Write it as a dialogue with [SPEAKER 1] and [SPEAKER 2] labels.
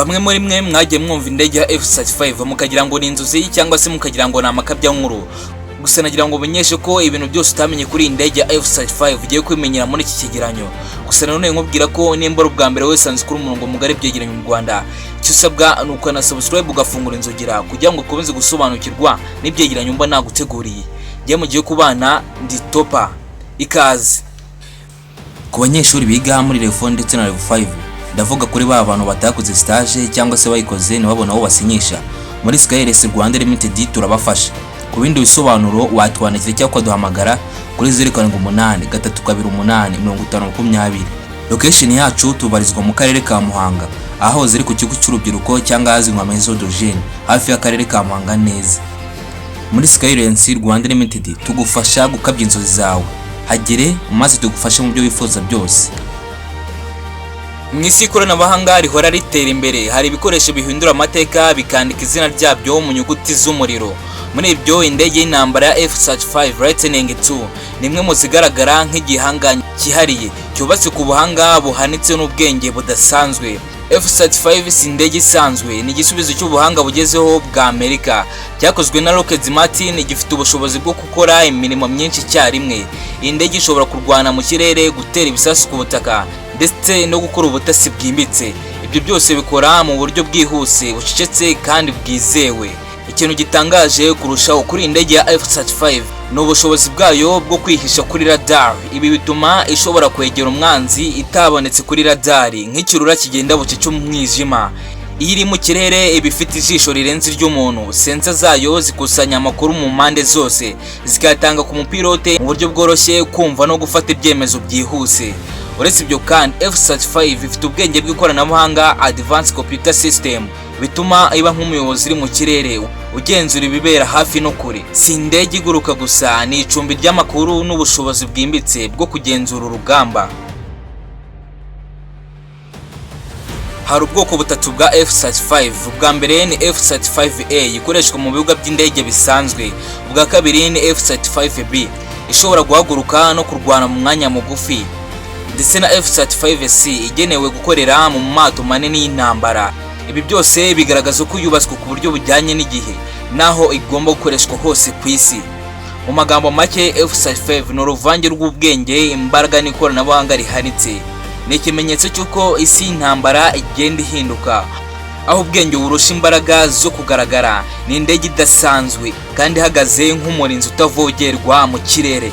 [SPEAKER 1] Bamwe muri mwe mwagiye mwumva indege ya F-35 mukagira ngo ni inzozi cyangwa se mukagira ngo ni amakabya nkuru. Gusa nagira ngo umenyeshe ko ibintu byose utamenye kuri indege ya F-35 ugiye kwimenyera muri iki kigeranyo. Gusa nanone nkubwira ko nimba ubwa mbere wese sanze kuri umurongo mugari byegeranye mu Rwanda, icyo usabwa ni ukana subscribe ugafungura inzogera kugira ngo ukomeze gusobanukirwa n'ibyegeranyo mba naguteguriye. Ngiye mugiye kubana ndi topa ikaze. Ku banyeshuri biga muri level ndetse na level 5, ndavuga kuri ba bantu batakoze stage cyangwa se bayikoze ntibabona aho basinyisha. Muri Skyres Rwanda Limited turabafasha. Ku bindi bisobanuro watwandikira cyangwa kwaduhamagara kuri 07832285020. Location yacu tubarizwa mu karere ka Muhanga, aho ziri ku kigo cy'urubyiruko cyangwa hazwi nka Maison de Jeune, hafi y'akarere ka Muhanga neza. Muri Skyres Rwanda Limited tugufasha gukabya inzozi zawe. Hagere maze tugufashe mu byo wifuza byose. Mwisi ikoranabuhanga rihora ritera imbere, hari ibikoresho bihindura amateka bikandika izina ryabyo mu nyuguti z'umuriro. Muri ibyo indege y'intambara ya F-35 Lightning II ni imwe mu zigaragara nk'igihanganye cyihariye cyubatse ku buhanga buhanitse n'ubwenge budasanzwe. F-35 si indege isanzwe, ni igisubizo cy'ubuhanga bugezeho bwa Amerika. Cyakozwe na Lockheed Martin, gifite ubushobozi bwo gukora imirimo myinshi icyarimwe. Iyi ndege ishobora kurwana mu kirere, gutera ibisasu ku butaka ndetse no gukora ubutasi bwimbitse. Ibyo byose bikora mu buryo bwihuse, bucecetse kandi bwizewe. Ikintu gitangaje kurushaho kuri indege ya F-35 ni ubushobozi bwayo bwo kwihisha kuri radar. Ibi bituma ishobora kwegera umwanzi itabonetse kuri radar, nk'ikirura kigenda bucece mu mwijima. Iyo iri mu kirere iba ifite ijisho rirenze iry'umuntu. Sensa zayo zikusanya amakuru mu mpande zose, zikayatanga ku mupilote mu buryo bworoshye kumva no gufata ibyemezo byihuse. Uretse ibyo kandi F-35 ifite ubwenge bw'ikoranabuhanga Advanced Computer System, bituma iba nk'umuyobozi uri mu kirere ugenzura ibibera hafi no kure. Si indege iguruka gusa, ni icumbi ry'amakuru n'ubushobozi bwimbitse bwo kugenzura urugamba. Hari ubwoko butatu bwa F-35. Ubwa mbere ni F-35A ikoreshwa mu bibuga by'indege bisanzwe. Ubwa kabiri ni F-35B ishobora guhaguruka no kurwana mu mwanya mugufi, ndetse na F-35C igenewe gukorera mu mato manini y'intambara. Ibi byose bigaragaza ko yubatswe ku buryo bujyanye n'igihe naho igomba gukoreshwa hose ku isi. Mu magambo make, F-35 ni uruvange rw'ubwenge, imbaraga n'ikoranabuhanga rihanitse. Ni ikimenyetso cy'uko isi y'intambara igenda ihinduka, aho ubwenge burusha imbaraga zo kugaragara. Ni indege idasanzwe kandi ihagaze nk'umurinzi utavogerwa mu kirere.